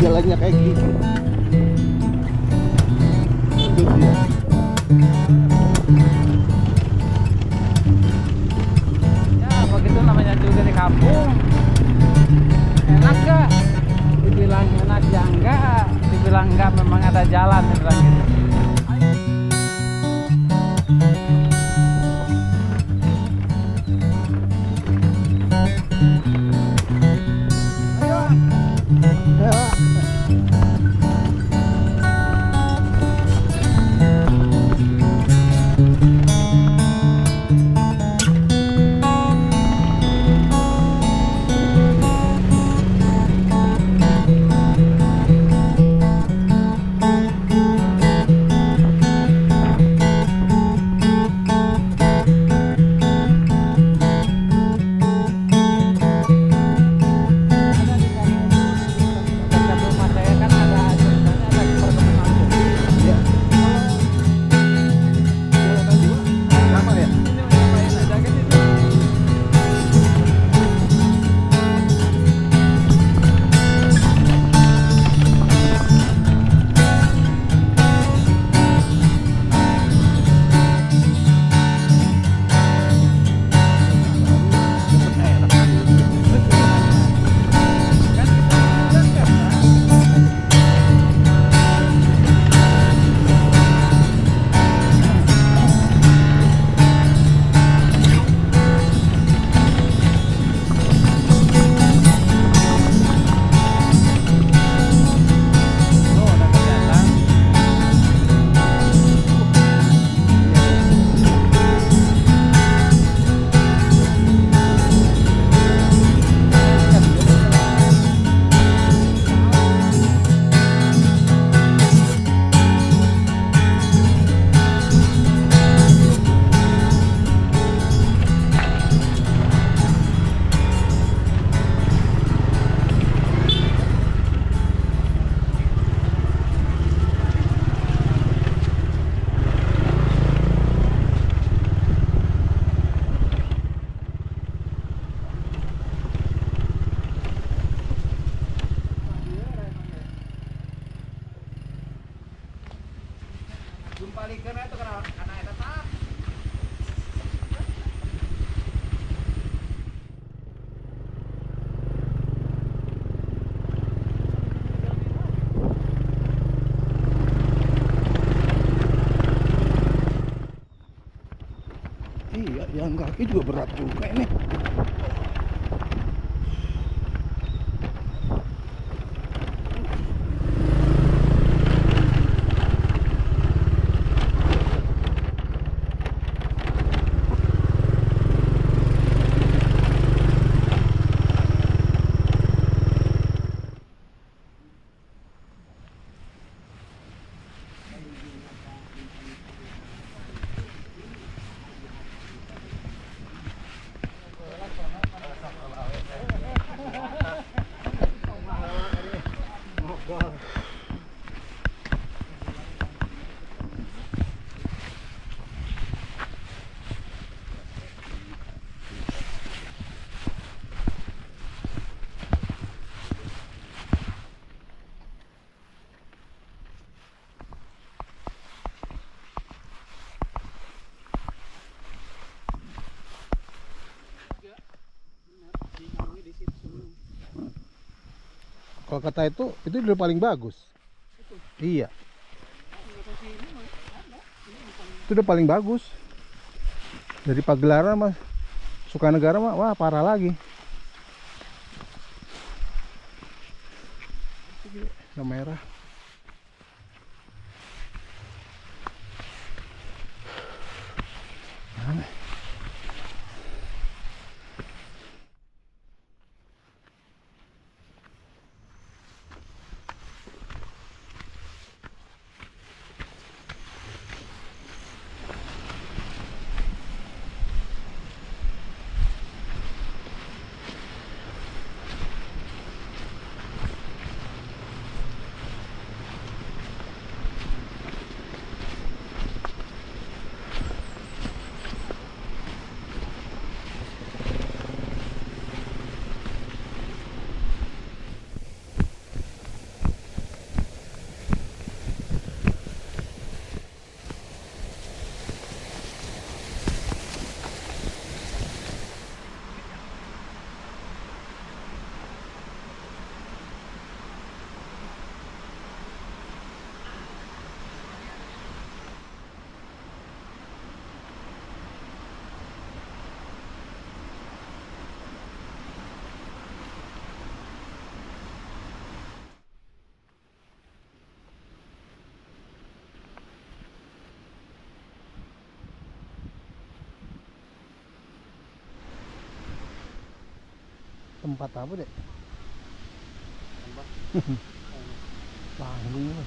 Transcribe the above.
jalannya kayak gini. Itu dia. Ya begitu namanya juga di kampung. Enak gak? Dibilang enak ya enggak, dibilang enggak memang ada jalan, dibilang gitu. Dekat rumah saya kan ada ceritanya ada perkebunan kopi. Iya. Jalan dua. Sama ya? Ini mau ngapain aja kan itu? Kan kita dekat kan? Oh, udah kelihatan. Jumpa liker itu karena eta tak. Iya, yang kaki juga berat juga ini. Kalau kata itu udah paling bagus. Iya. Itu udah paling bagus. Dari Pagelaran mas, Sukanegara mah, wah parah lagi. Yang merah. Mana? tempat apa dek? Tambah. Panggung.